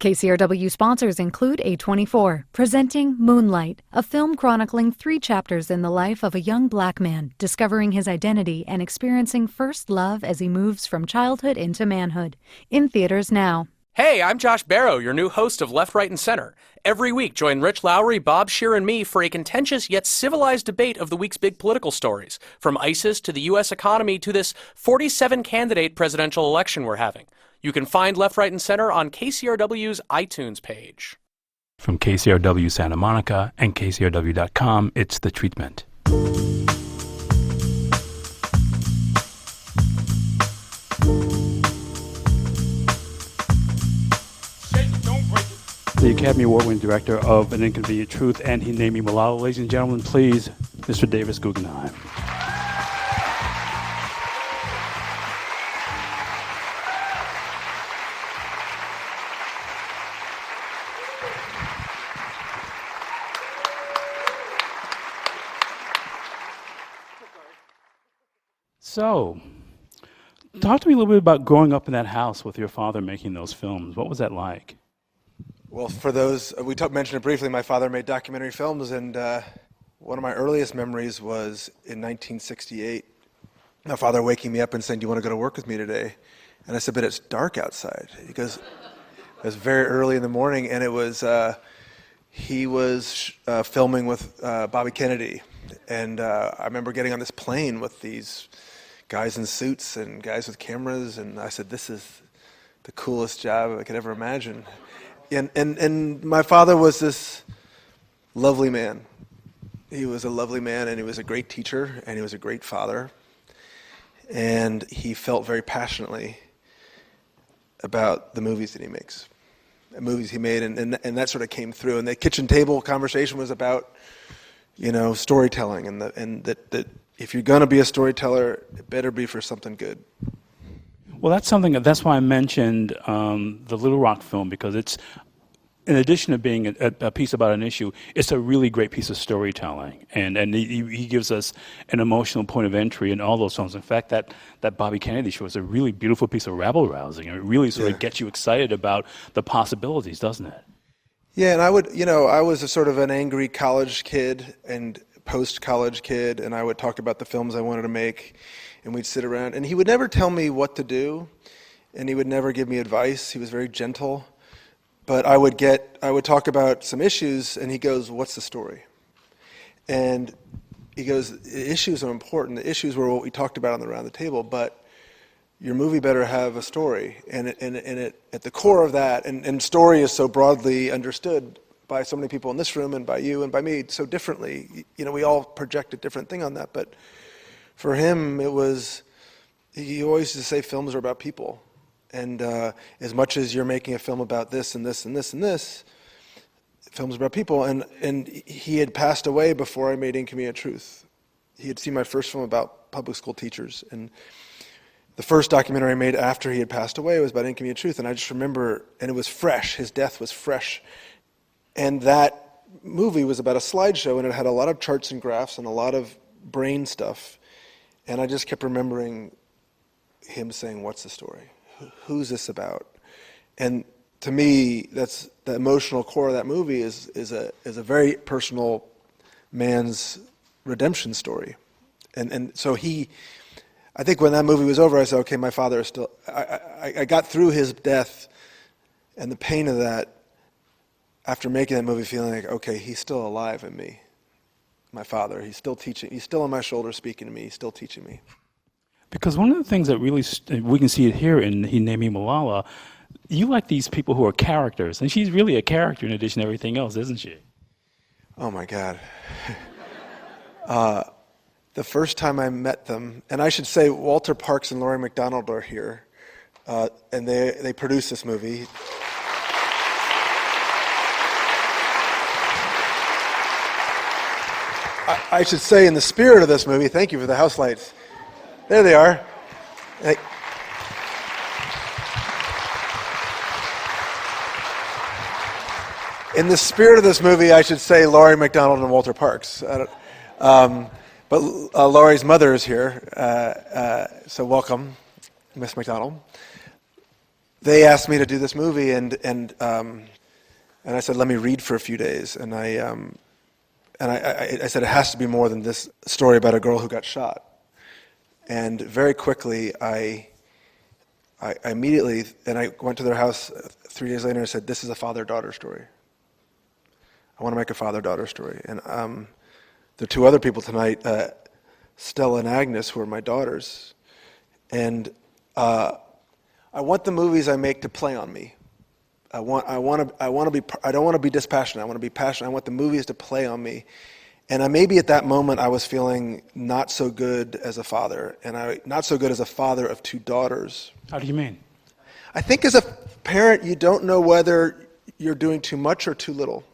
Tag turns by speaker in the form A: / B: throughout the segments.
A: KCRW sponsors include A24, presenting Moonlight, a film chronicling 3 chapters in the life of a young black man discovering his identity and experiencing first love as he moves from childhood into manhood. In theaters now.
B: Hey, I'm Josh Barrow, your new host of Left, Right, and Center. Every week, join Rich Lowry, Bob Scheer, and me for a contentious yet civilized debate of the week's big political stories, from ISIS to the U.S. economy to this 47-candidate presidential election we're having. You can find Left, Right, and Center on KCRW's iTunes page.
C: From KCRW Santa Monica and KCRW.com, it's The Treatment. The Academy Award-winning director of An Inconvenient Truth and He Named Me Malala. Ladies and gentlemen, please, Mr. Davis Guggenheim. So, talk to me a little bit about growing up in that house with your father making those films. What was that like?
D: Well, for those, mentioned it briefly, my father made documentary films, and one of my earliest memories was in 1968. My father waking me up and saying, "Do you want to go to work with me today?" And I said, "But it's dark outside." He goes, it was very early in the morning, and it was, he was filming with Bobby Kennedy. And I remember getting on this plane with these guys in suits and guys with cameras, and I said, "This is the coolest job I could ever imagine." And my father was this lovely man. He was a lovely man, and he was a great teacher, and he was a great father. And he felt very passionately about the movies that he makes, the movies he made, and that sort of came through. And the kitchen table conversation was about, storytelling, and that if you're going to be a storyteller, it better be for something good.
C: Well, that's why I mentioned the Little Rock film, because it's, in addition to being a piece about an issue, it's a really great piece of storytelling. And he gives us an emotional point of entry in all those films. In fact, that Bobby Kennedy show is a really beautiful piece of rabble-rousing. It really sort of gets you excited about the possibilities, doesn't it?
D: Yeah, and I was a sort of an angry college kid and post-college kid, and I would talk about the films I wanted to make. And we'd sit around, and he would never tell me what to do, and he would never give me advice. He was very gentle. But I would talk about some issues, and he goes, "What's the story?" And he goes, "The issues are important. The issues were what we talked about around the table, but your movie better have a story." And at the core of that, and story is so broadly understood by so many people in this room, and by you, and by me, so differently. We all project a different thing on that, but for him, it was, he always used to say films are about people. And as much as you're making a film about this and this and this and this, films are about people. And he had passed away before I made Inconvenient Truth. He had seen my first film about public school teachers. And the first documentary I made after he had passed away was about Inconvenient Truth. And I just remember, and it was fresh, his death was fresh. And that movie was about a slideshow, and it had a lot of charts and graphs and a lot of brain stuff. And I just kept remembering him saying, "What's the story? Who's this about?" And to me, that's the emotional core of that movie is a very personal man's redemption story. And so I think when that movie was over, I said, okay, my father is still, I got through his death and the pain of that after making that movie, feeling like, okay, he's still alive in me. My father, he's still teaching, he's still on my shoulder speaking to me, he's still teaching me.
C: Because one of the things that really, we can see it here in He Named Me Malala, you like these people who are characters, and she's really a character in addition to everything else, isn't she?
D: Oh my God. The first time I met them, and I should say Walter Parks and Laurie McDonald are here, and they produced this movie. I should say, in the spirit of this movie, thank you for the house lights. There they are. In the spirit of this movie, I should say Laurie McDonald and Walter Parks. But Laurie's mother is here, so welcome, Miss McDonald. they asked me to do this movie, and I said, let me read for a few days, and I said, it has to be more than this story about a girl who got shot. And very quickly, I immediately, and I went to their house 3 days later and said, this is a father-daughter story. I want to make a father-daughter story. And there are two other people tonight, Stella and Agnes, who are my daughters. And I want the movies I make to play on me. I don't want to be dispassionate. I want to be passionate. I want the movies to play on me. And maybe at that moment I was feeling not so good as a father, and not so good as a father of two daughters.
C: How do you mean?
D: I think as a parent, you don't know whether you're doing too much or too little.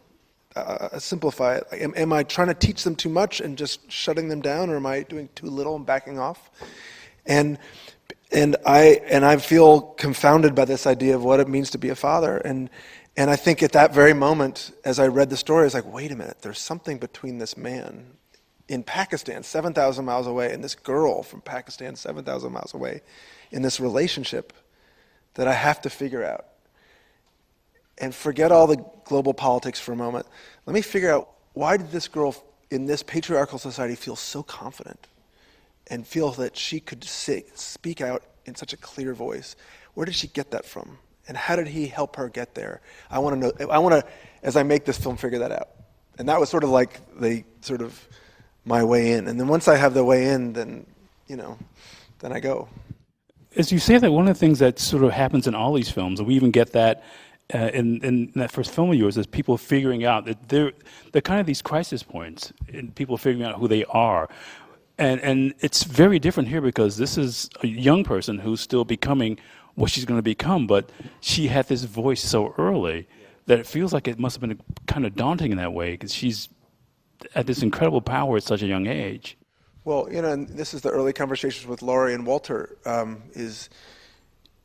D: Simplify it. Am I trying to teach them too much and just shutting them down, or am I doing too little and backing off? And I feel confounded by this idea of what it means to be a father. And I think at that very moment, as I read the story, I was like, wait a minute, there's something between this man in Pakistan, 7,000 miles away, and this girl from Pakistan, 7,000 miles away, in this relationship that I have to figure out. And forget all the global politics for a moment. Let me figure out, why did this girl in this patriarchal society feel so confident and feel that she could speak out in such a clear voice? Where did she get that from? And how did he help her get there? I want to know. I want to, as I make this film, figure that out. And that was sort of like my way in. And then once I have the way in, then I go.
C: As you say that, one of the things that sort of happens in all these films, and we even get that in that first film of yours, is people figuring out that they're kind of these crisis points, and people figuring out who they are. And it's very different here, because this is a young person who's still becoming what she's going to become, but she had this voice so early that it feels like it must have been kind of daunting in that way, because she's at this incredible power at such a young age.
D: Well, and this is the early conversations with Laurie and Walter, is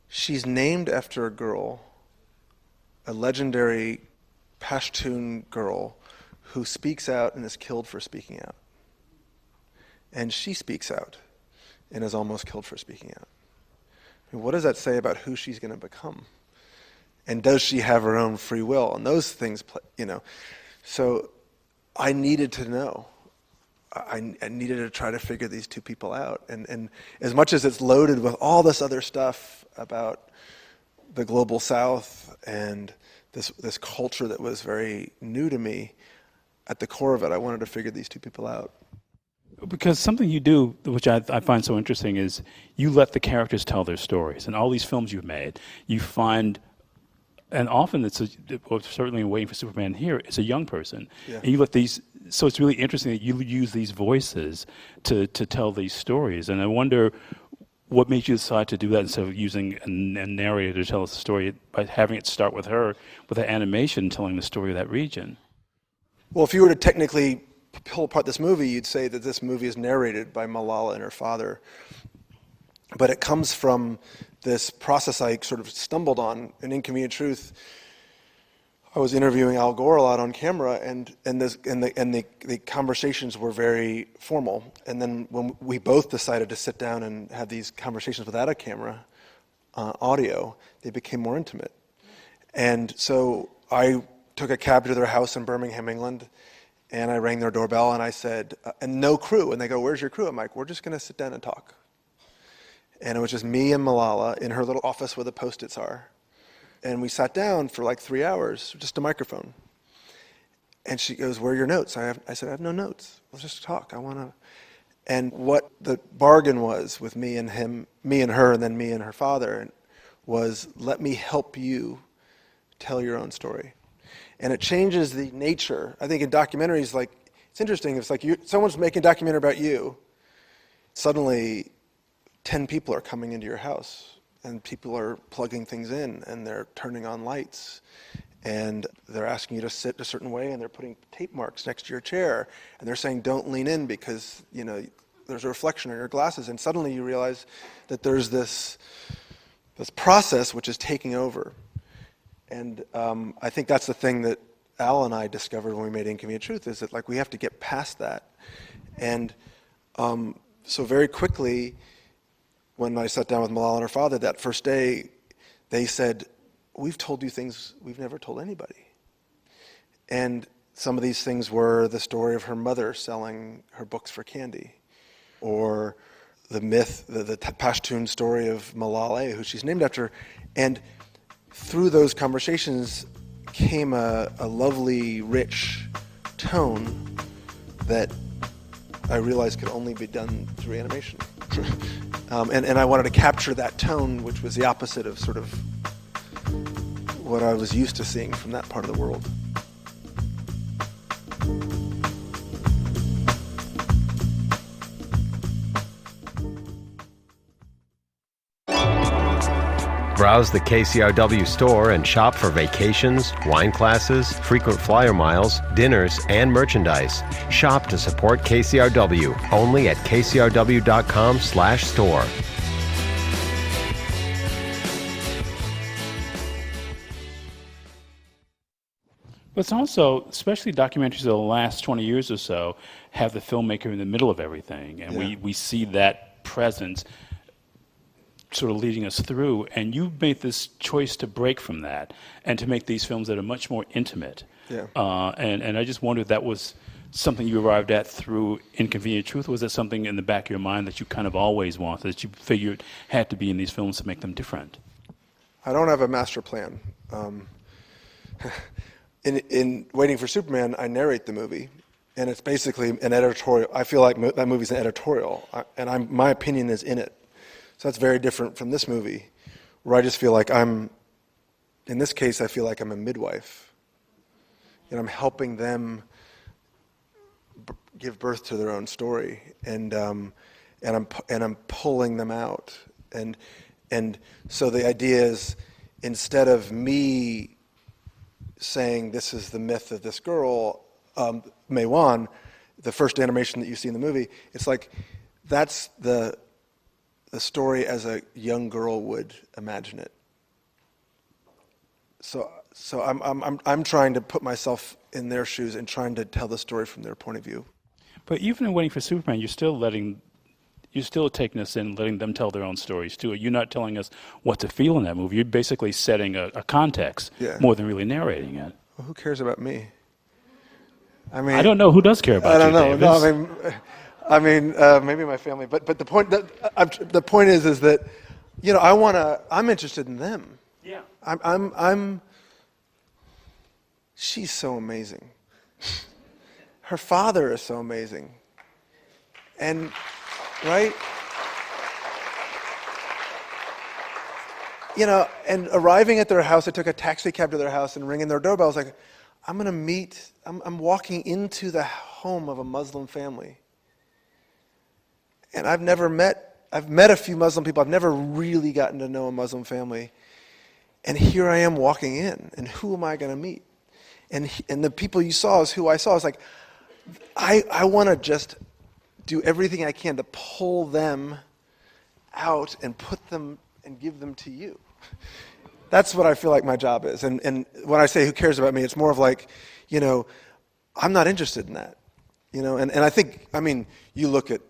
D: she's named after a girl, a legendary Pashtun girl who speaks out and is killed for speaking out. And she speaks out and is almost killed for speaking out. I mean, what does that say about who she's going to become? And does she have her own free will? And those things, So I needed to know. I needed to try to figure these two people out. And as much as it's loaded with all this other stuff about the global South and this culture that was very new to me, at the core of it, I wanted to figure these two people out.
C: Because something you do, which I find so interesting, is you let the characters tell their stories. In all these films you've made, you find, and often certainly in Waiting for Superman here, it's a young person. Yeah. And you let these, so it's really interesting that you use these voices to tell these stories. And I wonder what made you decide to do that instead of using a narrator to tell us the story, by having it start with her, with an animation telling the story of that region.
D: Well, if you were to technically pull apart this movie, you'd say that this movie is narrated by Malala and her father. But it comes from this process I sort of stumbled on. In Inconvenient Truth, I was interviewing Al Gore a lot on camera, and the conversations were very formal. And then when we both decided to sit down and have these conversations without a camera, audio, they became more intimate. And so I took a cab to their house in Birmingham, England, and I rang their doorbell, and I said, and no crew. And they go, where's your crew? I'm like, we're just going to sit down and talk. And it was just me and Malala in her little office where the Post-its are. And we sat down for like 3 hours, just a microphone. And she goes, where are your notes? I said, I have no notes. Let's just talk. And what the bargain was with me and her, and then me and her father, was, let me help you tell your own story. And it changes the nature. I think in documentaries, like, it's interesting. It's like someone's making a documentary about you. Suddenly, 10 people are coming into your house, and people are plugging things in, and they're turning on lights, and they're asking you to sit a certain way, and they're putting tape marks next to your chair, and they're saying, don't lean in because there's a reflection on your glasses. And suddenly you realize that there's this process which is taking over. And I think that's the thing that Al and I discovered when we made Inconvenient Truth, is that we have to get past that. And so very quickly, when I sat down with Malala and her father that first day, they said, we've told you things we've never told anybody. And some of these things were the story of her mother selling her books for candy, or the myth, the Pashtun story of Malala, who she's named after. And through those conversations came a lovely, rich tone that I realized could only be done through animation. And I wanted to capture that tone, which was the opposite of sort of what I was used to seeing from that part of the world.
E: Browse the KCRW store and shop for vacations, wine classes, frequent flyer miles, dinners, and merchandise. Shop to support KCRW only at kcrw.com/store.
C: But it's also, especially documentaries of the last 20 years or so, have the filmmaker in the middle of everything. And we see that presence sort of leading us through. And you've made this choice to break from that and to make these films that are much more intimate.
D: Yeah.
C: And I just wondered if that was something you arrived at through Inconvenient Truth, or was that something in the back of your mind that you kind of always wanted, that you figured had to be in these films to make them different?
D: I don't have a master plan. In Waiting for Superman, I narrate the movie, and it's basically an editorial. I feel like that movie's an editorial, and my opinion is in it. So that's very different from this movie, where I just feel like in this case, I feel like I'm a midwife, and I'm helping them give birth to their own story, and I'm pulling them out, and so the idea is, instead of me saying this is the myth of this girl, Mei Wan, the first animation that you see in the movie, it's like that's the story as a young girl would imagine it. So I'm trying to put myself in their shoes and trying to tell the story from their point of view.
C: But even in Waiting for Superman, you're still taking us in, letting them tell their own stories too. You're not telling us what to feel in that movie. You're basically setting a context more than really narrating it.
D: Well, who cares about me? I
C: don't know who does care about you, Davis.
D: No, I mean, maybe my family. But the point is that, you know, I'm interested in them.
C: Yeah.
D: She's so amazing. Her father is so amazing. And, right? You know, and arriving at their house, I took a taxi cab to their house and ringing their doorbell. I was like, I'm walking into the home of a Muslim family. And I've met a few Muslim people. I've never really gotten to know a Muslim family. And here I am walking in, and who am I going to meet? And the people you saw is who I saw. It's like, I want to just do everything I can to pull them out and put them and give them to you. That's what I feel like my job is. And when I say who cares about me, it's more of like, you know, I'm not interested in that. You know, and I think, I mean, you look at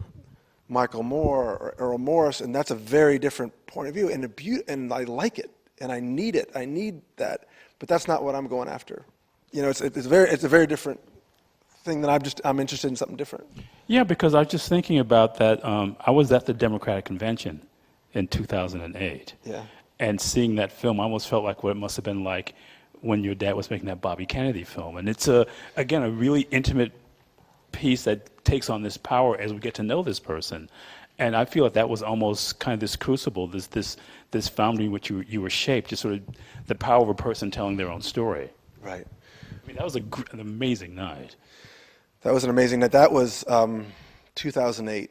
D: Michael Moore or Errol Morris, and that's a very different point of view, and I like it, and I need it. I need that, but that's not what I'm going after. You know, it's a very different thing that I'm interested in something different.
C: Yeah, because I was just thinking about that. I was at the Democratic Convention in 2008.
D: Yeah.
C: And seeing that film, I almost felt like what it must have been like when your dad was making that Bobby Kennedy film. And it's, again, a really intimate piece that takes on this power as we get to know this person. And I feel like that was almost kind of this crucible, this foundry in which you were shaped, just sort of the power of a person telling their own story.
D: Right.
C: I mean, that was an amazing night.
D: That was an amazing night. That was 2008,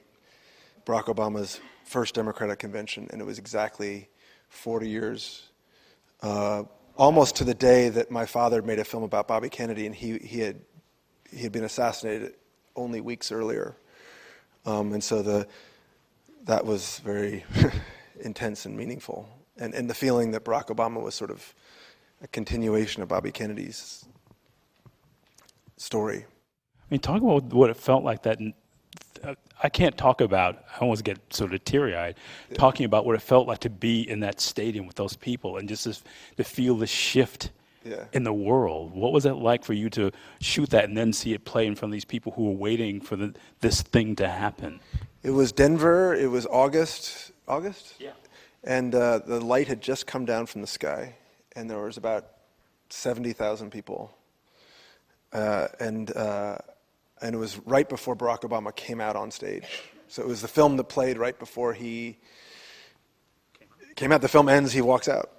D: Barack Obama's first Democratic convention, and it was exactly 40 years, almost to the day that my father made a film about Bobby Kennedy, and he had been assassinated only weeks earlier, and so that was very intense and meaningful, and the feeling that Barack Obama was sort of a continuation of Bobby Kennedy's story.
C: I mean, talk about what it felt like that I can't talk about, I almost get sort of teary-eyed, talking about what it felt like to be in that stadium with those people and just to feel the shift in the world. What was it like for you to shoot that and then see it play in front of these people who were waiting for this thing to happen?
D: It was Denver. It was August?
C: Yeah.
D: And the light had just come down from the sky, and there was about 70,000 people. And it was right before Barack Obama came out on stage. So it was the film that played right before he came out. The film ends, he walks out.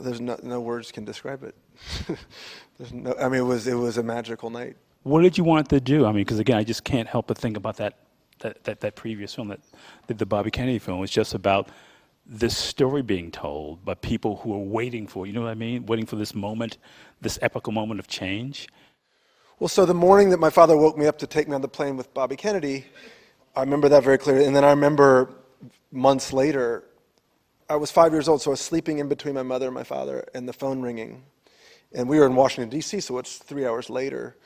D: There's no words can describe it. It was a magical night.
C: What did you want to do? I mean, because again, I just can't help but think about that previous film, the Bobby Kennedy film. It's just about this story being told by people who are waiting for, you know what I mean? Waiting for this moment, this epical moment of change.
D: Well, so the morning that my father woke me up to take me on the plane with Bobby Kennedy, I remember that very clearly. And then I remember months later, I was 5 years old, so I was sleeping in between my mother and my father, and the phone ringing. And we were in Washington, D.C., so it's 3 hours later.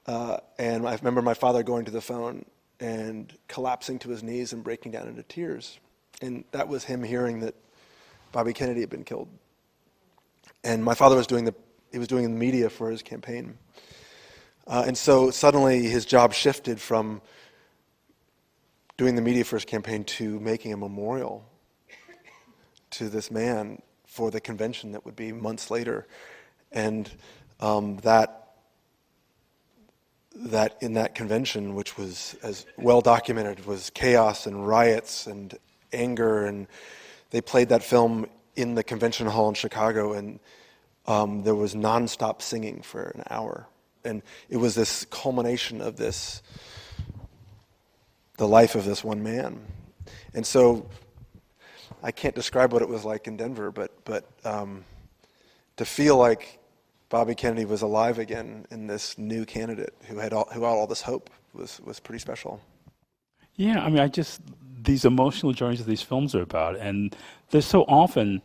D: And I remember my father going to the phone and collapsing to his knees and breaking down into tears. And that was him hearing that Bobby Kennedy had been killed. And my father was doing the media for his campaign. And so suddenly his job shifted from doing the media for his campaign to making a memorial to this man for the convention that would be months later. And that in that convention, which was as well documented, was chaos and riots and anger, and they played that film in the convention hall in Chicago, and there was nonstop singing for an hour. And it was this culmination of the life of this one man. And so I can't describe what it was like in Denver, but to feel like Bobby Kennedy was alive again in this new candidate who had all this hope was pretty special.
C: Yeah, I mean, these emotional journeys that these films are about, and there's so often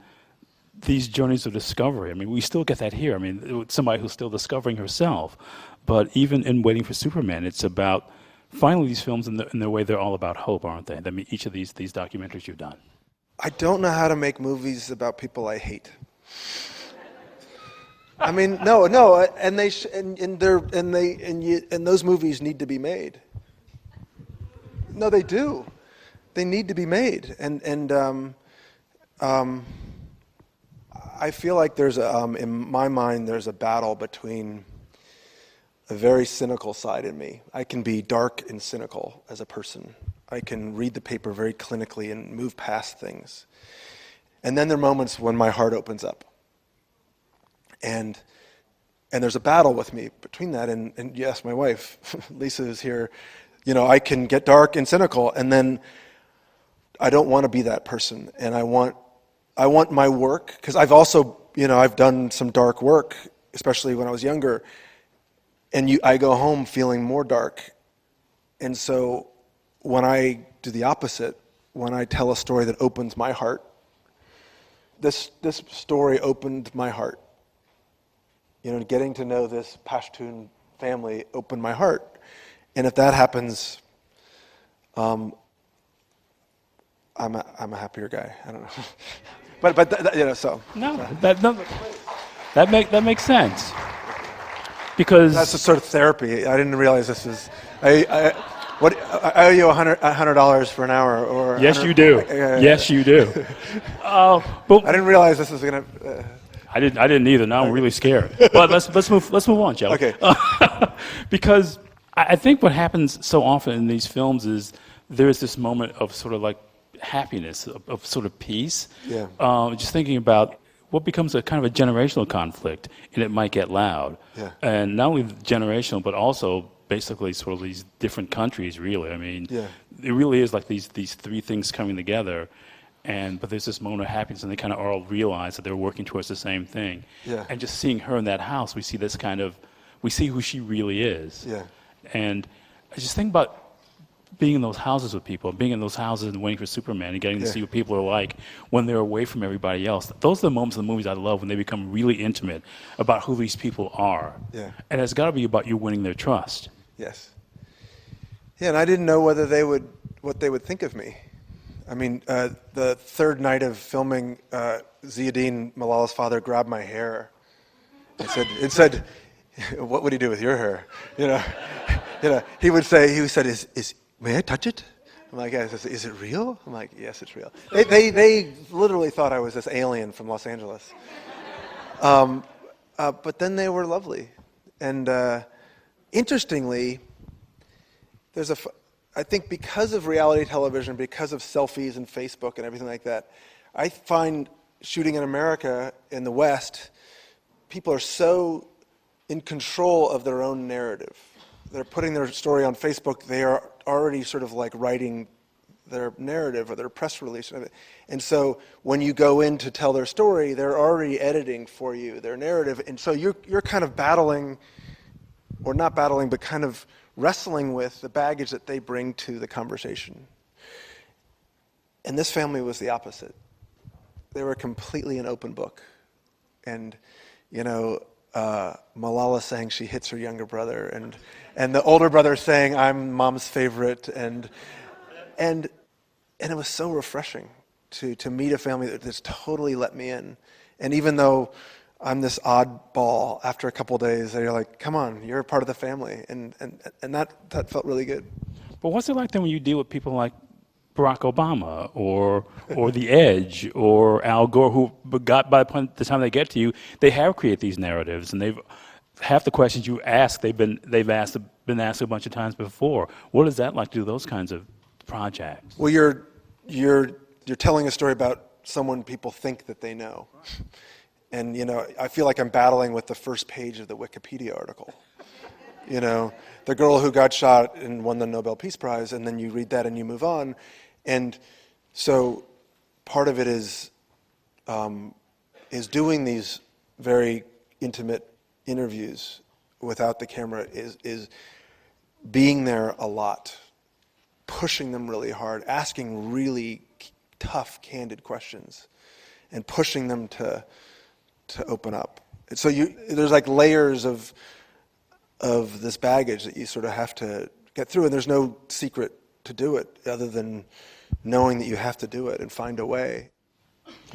C: these journeys of discovery. I mean, we still get that here. I mean, somebody who's still discovering herself. But even in Waiting for Superman, it's about, finally, these films in their way, they're all about hope, aren't they? I mean, each of these documentaries you've done.
D: I don't know how to make movies about people I hate. I mean, no, and those movies need to be made. No, they do. They need to be made, and I feel like there's in my mind, there's a battle between a very cynical side in me. I can be dark and cynical as a person. I can read the paper very clinically and move past things. And then there are moments when my heart opens up. And there's a battle with me between that, and yes, my wife, Lisa, is here. You know, I can get dark and cynical, and then I don't want to be that person. And I want my work, because I've also, I've done some dark work, especially when I was younger, and I go home feeling more dark. And so when I do the opposite, when I tell a story that opens my heart, this story opened my heart. Getting to know this Pashtun family opened my heart. And if that happens, I'm a happier guy. I don't know. but so.
C: No, that makes sense. Because
D: that's the sort of therapy. I didn't realize this was. I owe you $100 for an hour, or
C: yes, you do. Yes, you do.
D: But I didn't realize this was gonna.
C: I didn't either. Now I'm really scared. But let's move on, Joe.
D: Okay.
C: Because I think what happens so often in these films is there is this moment of sort of like happiness, of sort of peace.
D: Yeah.
C: Just thinking about what becomes a kind of a generational conflict, and it might get loud.
D: Yeah.
C: And not only generational, but also basically sort of these different countries, really. I mean, it really is like these three things coming together. But there's this moment of happiness, and they kind of all realize that they're working towards the same thing.
D: Yeah.
C: And just seeing her in that house, we see who she really is.
D: Yeah.
C: And I just think about being in those houses with people, being in those houses and waiting for Superman, and getting to see what people are like when they're away from everybody else. Those are the moments in the movies I love, when they become really intimate about who these people are.
D: Yeah.
C: And it's got to be about you winning their trust.
D: Yes. Yeah, and I didn't know what they would think of me. I mean, the third night of filming, Ziauddin, Malala's father, grabbed my hair and said, "What would he do with your hair?" He said, "Is may I touch it?" I'm like, yeah. Is it real? I'm like, yes, it's real. They literally thought I was this alien from Los Angeles. But then they were lovely, and interestingly, I think because of reality television, because of selfies and Facebook and everything like that, I find shooting in America, in the West, people are so in control of their own narrative. They're putting their story on Facebook, they are already sort of like writing their narrative or their press release. And so when you go in to tell their story, they're already editing for you their narrative. And so you're kind of battling, or not battling, but kind of wrestling with the baggage that they bring to the conversation. And this family was the opposite. They were completely an open book. And, Malala saying she hits her younger brother, and the older brother saying, "I'm mom's favorite," and it was so refreshing to meet a family that just totally let me in. And even though I'm this oddball, after a couple of days, they're like, "Come on, you're a part of the family," and that felt really good.
C: But what's it like then when you deal with people like Barack Obama or The Edge or Al Gore, who got by the time they get to you, they have created these narratives, and half the questions you ask they've been asked a bunch of times before. What is that like to do those kinds of projects?
D: Well, you're telling a story about someone people think that they know. And, I feel like I'm battling with the first page of the Wikipedia article. The girl who got shot and won the Nobel Peace Prize, and then you read that and you move on. And so part of it is doing these very intimate interviews without the camera, is being there a lot, pushing them really hard, asking really tough, candid questions, and pushing them to open up. So there's like layers of this baggage that you sort of have to get through, and there's no secret to do it other than knowing that you have to do it and find a way.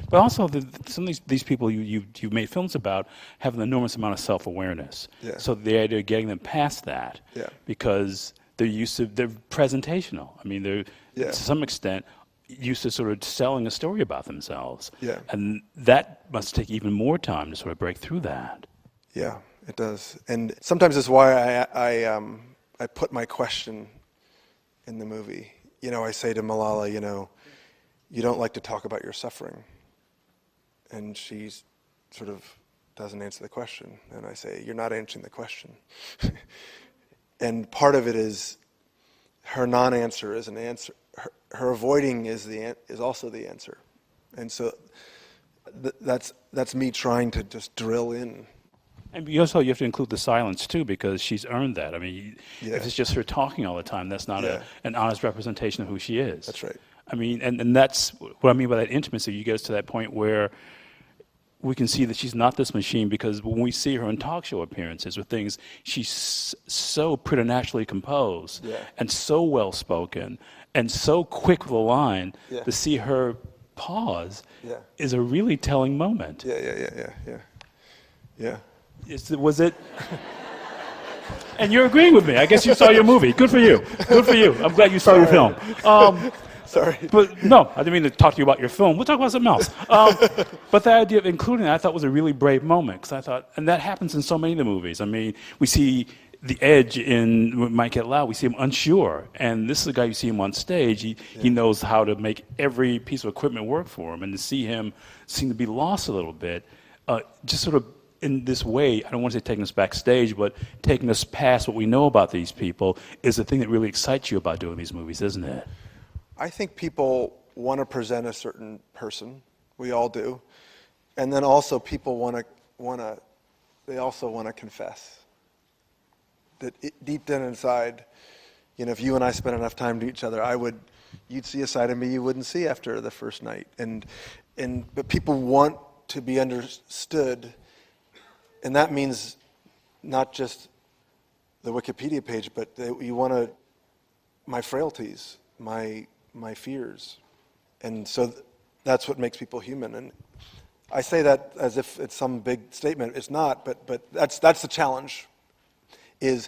C: But also, some of these people you've made films about have an enormous amount of self-awareness.
D: Yeah.
C: So the idea of getting them past that,
D: Yeah.
C: because they're presentational. I mean, they're
D: Yeah.
C: to some extent used to sort of selling a story about themselves.
D: Yeah.
C: And that must take even more time to sort of break through that.
D: Yeah, it does. And sometimes it's why I put my question in the movie. I say to Malala, you don't like to talk about your suffering. And she sort of doesn't answer the question. And I say, you're not answering the question. And part of it is her non-answer is an answer. Her avoiding is also the answer. And so that's me trying to just drill in.
C: And you have to include the silence too, because she's earned that. I mean,
D: Yeah.
C: if it's just her talking all the time, that's not
D: Yeah.
C: an honest representation of who she is.
D: That's right.
C: I mean, and that's what I mean by that intimacy. You get us to that point where we can see that she's not this machine, because when we see her in talk show appearances or things, she's so preternaturally composed
D: Yeah.
C: and so well spoken and so quick with a line.
D: Yeah.
C: To see her pause
D: Yeah.
C: is a really telling moment.
D: Yeah.
C: Was it? And you're agreeing with me. I guess you saw your movie. Good for you. Good for you. I'm glad you saw your film.
D: Sorry.
C: But no, I didn't mean to talk to you about your film. We'll talk about something else. But the idea of including that, I thought was a really brave moment, because I thought, and that happens in so many of the movies. I mean, we see The Edge in Might Get Loud. We see him unsure, and this is a guy you see him on stage. He knows how to make every piece of equipment work for him, and to see him seem to be lost a little bit, just sort of in this way, I don't want to say taking us backstage, but taking us past what we know about these people is the thing that really excites you about doing these movies, isn't it?
D: I think people want to present a certain person. We all do. And then also people they also want to confess. That deep down inside, if you and I spent enough time to each other, you'd see a side of me you wouldn't see after the first night. But people want to be understood. And that means not just the Wikipedia page, but you want to my frailties, my fears. And so that's what makes people human. And I say that as if it's some big statement. It's not, but that's the challenge. And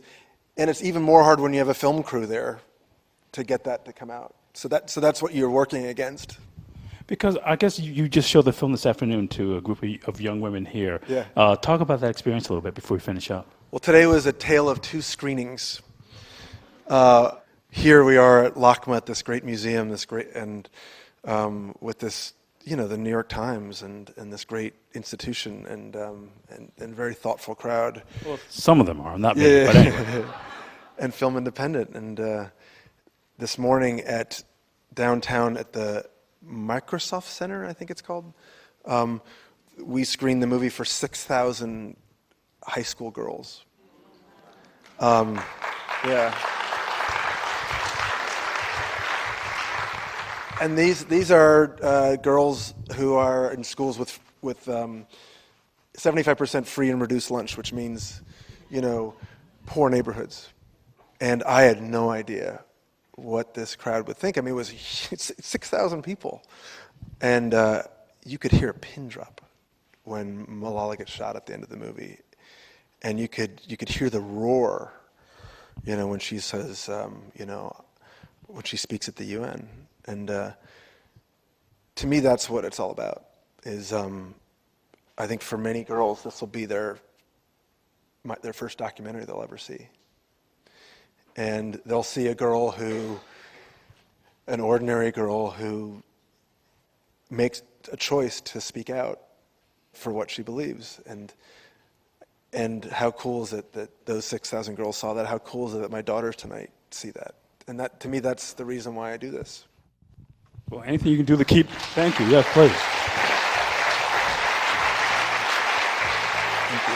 D: it's even more hard when you have a film crew there to get that to come out. So that's what you're working against.
C: Because I guess you just showed the film this afternoon to a group of young women here.
D: Yeah.
C: Talk about that experience a little bit before we finish up.
D: Well, today was a tale of two screenings. Here we are at LACMA, at this great museum, with this, the New York Times and this great institution and very thoughtful crowd.
C: Well, some of them are, not me, but anyway.
D: And Film Independent. And this morning at downtown at the Microsoft Center, I think it's called, we screened the movie for 6,000 high school girls. Yeah. And these are girls who are in schools with 75% free and reduced lunch, which means, poor neighborhoods. And I had no idea what this crowd would think. I mean, it's 6,000 people. And you could hear a pin drop when Malala gets shot at the end of the movie. And you could hear the roar, when she says, when she speaks at the UN. And to me, that's what it's all about, is I think for many girls, this will be their first documentary they'll ever see. And they'll see an ordinary girl who makes a choice to speak out for what she believes. And how cool is it that those 6,000 girls saw that? How cool is it that my daughters tonight see that? And that, to me, that's the reason why I do this.
C: Well, anything you can do to keep... Thank you. Yes, please.
D: Thank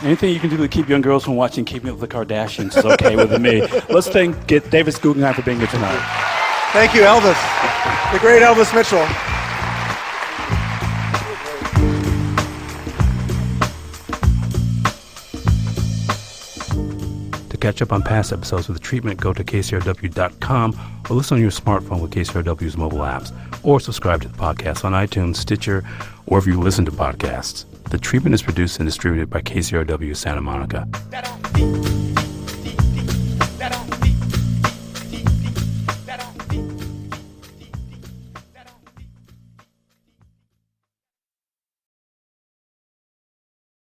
D: you.
C: Anything you can do to keep young girls from watching Keeping Up with the Kardashians is okay with me. Let's thank Davis Guggenheim for being here tonight.
D: Thank you, Elvis. The great Elvis Mitchell.
C: To catch up on past episodes of The Treatment, go to KCRW.com or listen on your smartphone with KCRW's mobile apps, or subscribe to the podcast on iTunes, Stitcher, or wherever you listen to podcasts. The Treatment is produced and distributed by KCRW Santa Monica.